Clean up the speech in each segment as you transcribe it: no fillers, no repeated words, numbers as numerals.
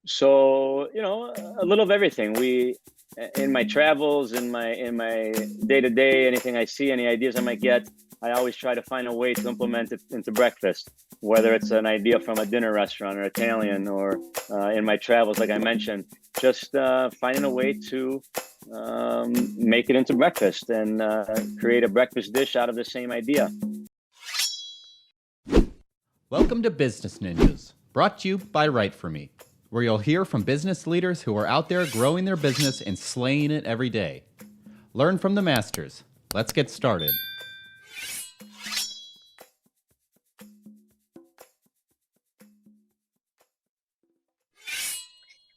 So, a little of everything. In my travels, in my day to day, anything I see, any ideas I might get, I always try to find a way to implement it into breakfast, whether it's an idea from a dinner restaurant or Italian, or in my travels, like I mentioned, just finding a way to make it into breakfast and create a breakfast dish out of the same idea. Welcome to Business Ninjas, brought to you by WriteForMe, where you'll hear from business leaders who are out there growing their business and slaying it every day. Learn from the masters. Let's get started.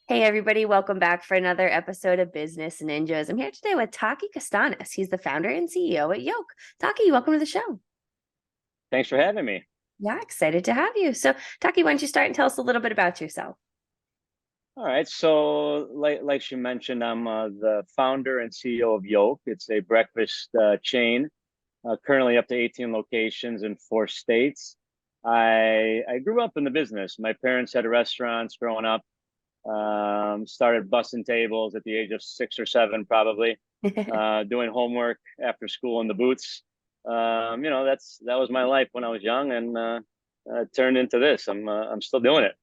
Hey everybody, welcome back for another episode of Business Ninjas. I'm here today with Taki Kastanis. He's the founder and CEO at Yolk. Taki, welcome to the show. Thanks for having me. Yeah, excited to have you. So Taki, why don't you start and tell us a little bit about yourself? All right. So, like you mentioned, I'm the founder and CEO of Yolk. It's a breakfast chain, currently up to 18 locations in 4 states. I grew up in the business. My parents had restaurants growing up. Started bussing tables at the age of 6 or 7, probably, doing homework after school in the booths. That was my life when I was young, and turned into this. I'm still doing it.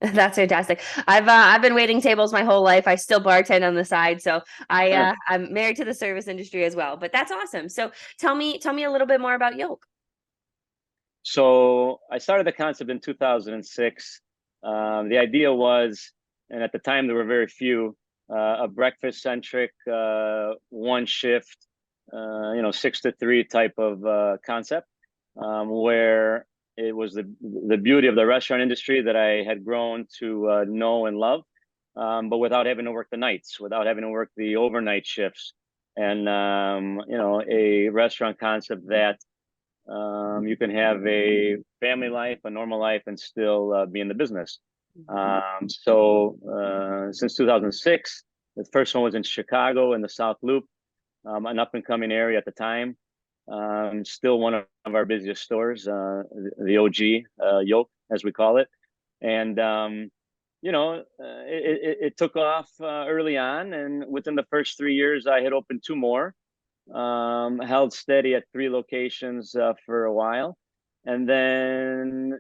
That's fantastic. I've been waiting tables my whole life. I still bartend on the side, so Sure. I'm married to the service industry as well. But that's awesome. So tell me a little bit more about Yolk. So I started the concept in 2006. The idea was, and at the time there were very few, a breakfast-centric, one shift, 6 to 3 type of concept, where it was the beauty of the restaurant industry that I had grown to know and love, but without having to work the nights, without having to work the overnight shifts, and a restaurant concept that you can have a family life, a normal life, and still be in the business. Since 2006, the first one was in Chicago in the South Loop, an up and coming area at the time. Still one of our busiest stores, the OG Yolk, as we call it. And it took off early on, and within the first 3 years, I had opened 2 more. Held steady at 3 locations for a while, and then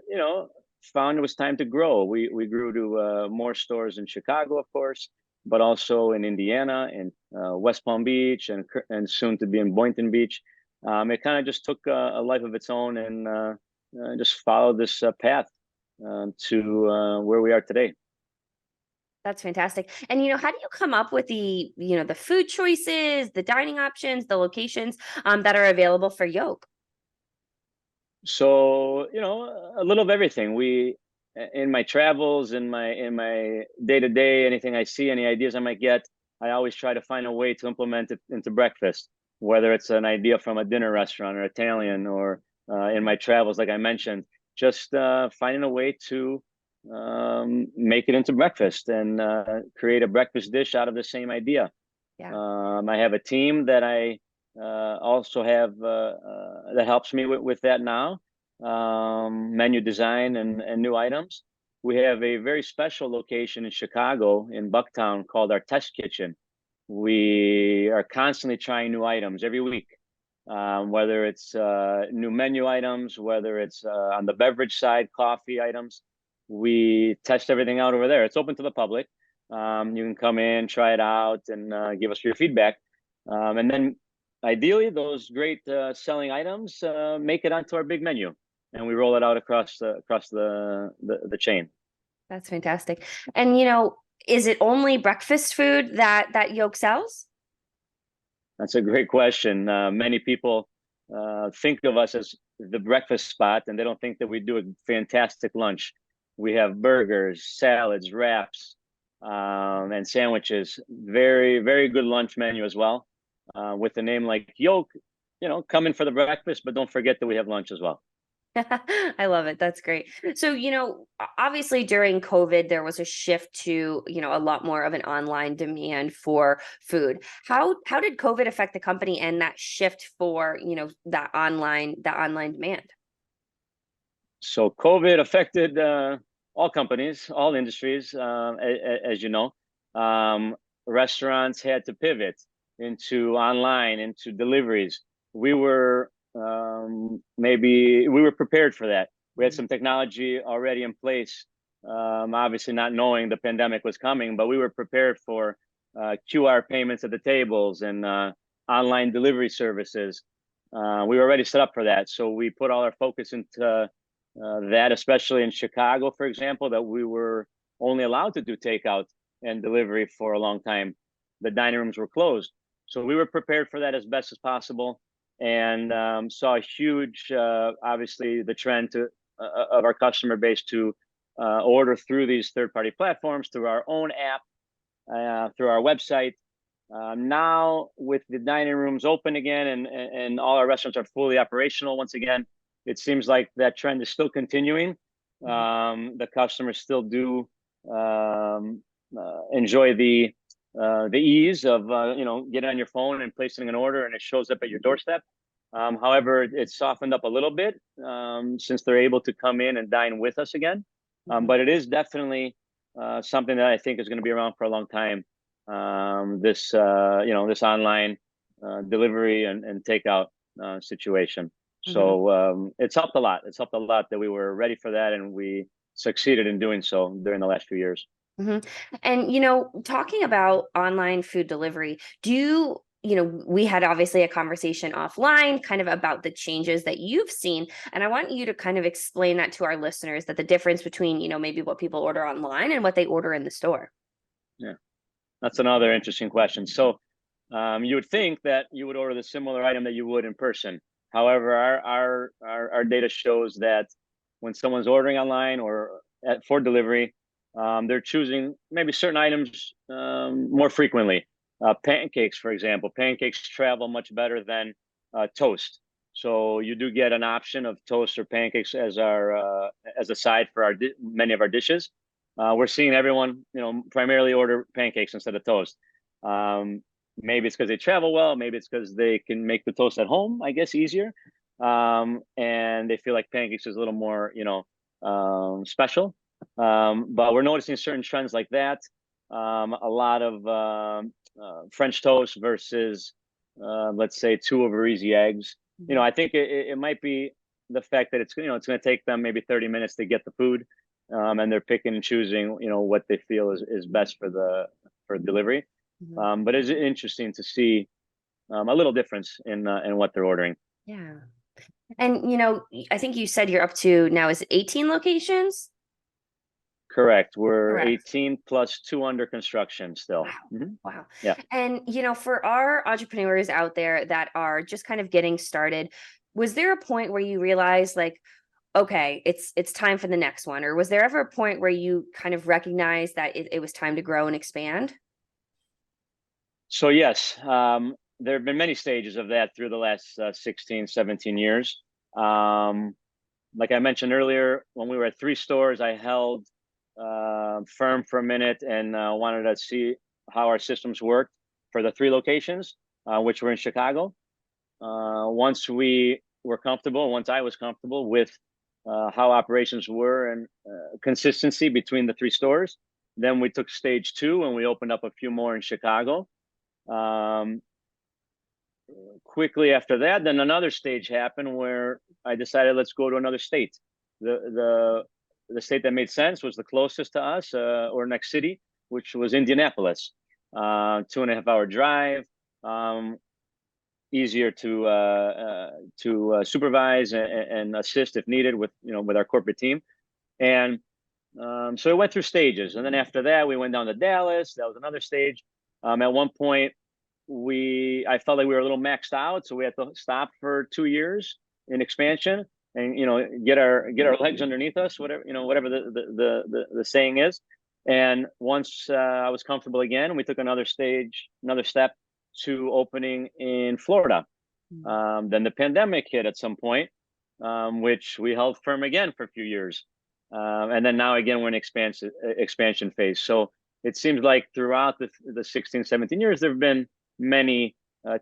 found it was time to grow. We grew to more stores in Chicago, of course, but also in Indiana and West Palm Beach, and soon to be in Boynton Beach. It kind of just took a life of its own, and just followed this path to where we are today. That's fantastic. And how do you come up with the food choices, the dining options, the locations that are available for Yolk? So, a little of everything. In my travels, in my day to day, anything I see, any ideas I might get, I always try to find a way to implement it into breakfast, whether it's an idea from a dinner restaurant or Italian, or in my travels, like I mentioned, just finding a way to make it into breakfast and create a breakfast dish out of the same idea. Yeah. I have a team that I also have that helps me with that now, menu design and new items. We have a very special location in Chicago, in Bucktown, called our Test Kitchen. We are constantly trying new items every week, whether it's new menu items, whether it's on the beverage side, coffee items. We test everything out over there. It's open to the public. You can come in, try it out, and give us your feedback. And then ideally, those great selling items make it onto our big menu, and we roll it out across the chain. That's fantastic. And is it only breakfast food that Yolk sells? That's a great question. Many people think of us as the breakfast spot, and they don't think that we do a fantastic lunch. We have burgers, salads, wraps, and sandwiches. Very, very good lunch menu as well. With a name like Yolk, come in for the breakfast, but don't forget that we have lunch as well. I love it. That's great. So, obviously during COVID, there was a shift to, a lot more of an online demand for food. How did COVID affect the company and that shift for, that online demand? So COVID affected all companies, all industries, as you know, um, restaurants had to pivot into online, into deliveries. We were maybe we were prepared for that. We had some technology already in place, obviously not knowing the pandemic was coming, but we were prepared for QR payments at the tables and online delivery services. We were already set up for that. So we put all our focus into that, especially in Chicago, for example, that we were only allowed to do takeout and delivery for a long time. The dining rooms were closed. So we were prepared for that as best as possible, and saw a huge, obviously, the trend of our customer base to order through these third-party platforms, through our own app, through our website. Now, with the dining rooms open again and all our restaurants are fully operational once again, it seems like that trend is still continuing. The customers still do enjoy the ease of getting on your phone and placing an order and it shows up at your doorstep. However, it's softened up a little bit since they're able to come in and dine with us again. But it is definitely something that I think is going to be around for a long time. This online delivery and takeout situation. So it's helped a lot. It's helped a lot that we were ready for that and we succeeded in doing so during the last few years. And talking about online food delivery, we had obviously a conversation offline kind of about the changes that you've seen. And I want you to kind of explain that to our listeners, that the difference between, maybe what people order online and what they order in the store. Yeah, that's another interesting question. So you would think that you would order the similar item that you would in person. However, our data shows that when someone's ordering online or for delivery, they're choosing maybe certain items more frequently. Pancakes, for example. Pancakes travel much better than toast. So you do get an option of toast or pancakes as a side for many of our dishes. We're seeing everyone, primarily order pancakes instead of toast. Maybe it's because they travel well. Maybe it's because they can make the toast at home, I guess, easier. And they feel like pancakes is a little more, special. But we're noticing certain trends like that. A lot of French toast versus, let's say, 2 over easy eggs. I think it might be the fact that it's going to take them maybe 30 minutes to get the food, and they're picking and choosing, what they feel is best for delivery. But it's interesting to see a little difference in what they're ordering. Yeah. And, I think you said you're up to now, is it 18 locations? Correct. We're 18 plus 2 under construction still. Wow. Wow. Yeah. And, for our entrepreneurs out there that are just kind of getting started, was there a point where you realized like, okay, it's time for the next one? Or was there ever a point where you kind of recognized that it was time to grow and expand? So yes, there have been many stages of that through the last 16, 17 years. Like I mentioned earlier, when we were at 3 stores, I held firm for a minute and wanted to see how our systems worked for the 3 locations, which were in Chicago. Once I was comfortable with how operations were and consistency between the 3 stores, then we took stage 2 and we opened up a few more in Chicago. Quickly after that, then another stage happened where I decided let's go to another state. The state that made sense was the closest to us, or next city, which was Indianapolis. 2.5-hour drive, easier to supervise and assist if needed with our corporate team. And so we went through stages, and then after that we went down to Dallas. That was another stage. At one point I felt like we were a little maxed out, so we had to stop for 2 years in expansion and get our legs underneath us, whatever the saying is. And once I was comfortable again, we took another step to opening in Florida. Then the pandemic hit at some point, which we held firm again for a few years, and then now again we're in expansion phase. So it seems like throughout the 16, 17 years, there have been many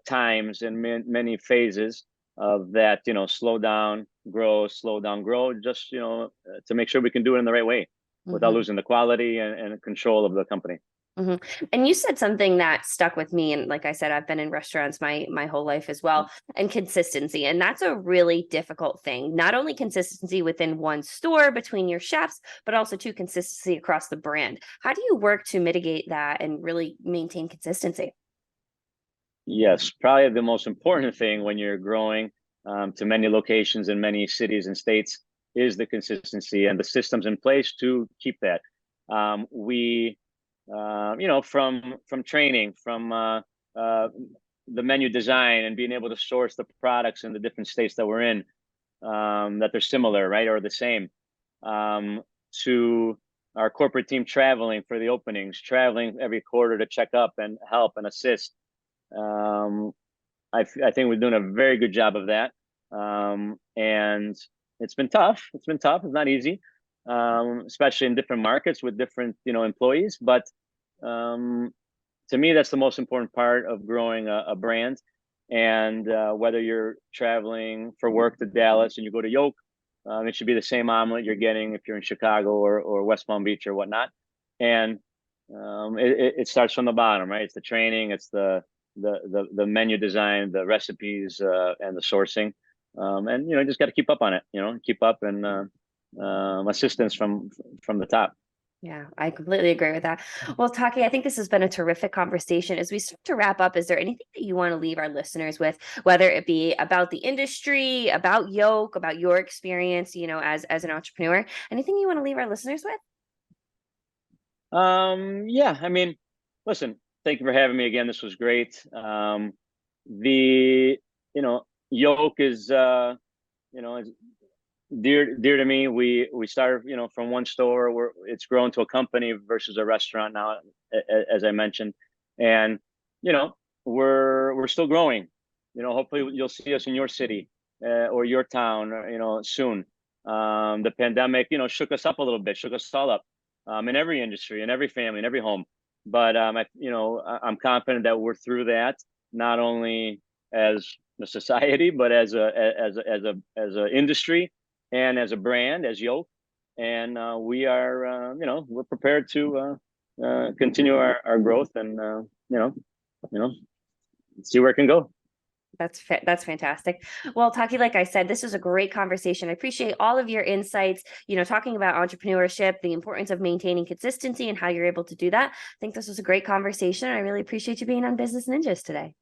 times and many phases of that, slow down, grow, just, to make sure we can do it in the right way. without losing the quality and control of the company. And you said something that stuck with me. And like I said, I've been in restaurants my whole life as well, and consistency. And that's a really difficult thing. Not only consistency within one store between your chefs, but also to consistency across the brand. How do you work to mitigate that and really maintain consistency? Yes, probably the most important thing when you're growing to many locations in many cities and states is the consistency and the systems in place to keep that. From training, from the menu design and being able to source the products in the different states that we're in, that they're similar, right, or the same, to our corporate team traveling for the openings, traveling every quarter to check up and help and assist. I think we're doing a very good job of that. And it's been tough. It's not easy, especially in different markets with different, employees. But to me, that's the most important part of growing a brand. And whether you're traveling for work to Dallas and you go to Yolk, it should be the same omelet you're getting if you're in Chicago or West Palm Beach or whatnot. And it starts from the bottom, right? It's the training, it's the menu design, the recipes, and the sourcing. And just got to keep up on it, keep up and assistance from the top. Yeah, I completely agree with that. Well, Taki, I think this has been a terrific conversation. As we start to wrap up, is there anything that you want to leave our listeners with, whether it be about the industry, about Yolk, about your experience, as an entrepreneur? Anything you want to leave our listeners with? Yeah, I mean, listen, thank you for having me again. This was great. Yolk is is dear to me. We started, from one store where it's grown to a company versus a restaurant now, as I mentioned, and we're still growing. Hopefully you'll see us in your city or your town, soon. The pandemic, shook us up a little bit, shook us all up, in every industry, in every family, in every home. But I'm confident that we're through that, not only as a society, but as a industry and as a brand, as Yolk. And we are, we're prepared to continue our growth and see where it can go. That's fantastic. Well, Taki, like I said, this was a great conversation. I appreciate all of your insights, talking about entrepreneurship, the importance of maintaining consistency and how you're able to do that. I think this was a great conversation. I really appreciate you being on Business Ninjas today.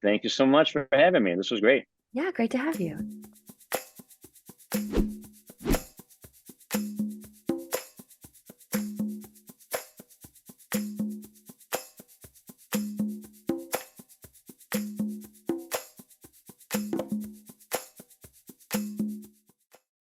Thank you so much for having me. This was great. Yeah, great to have you.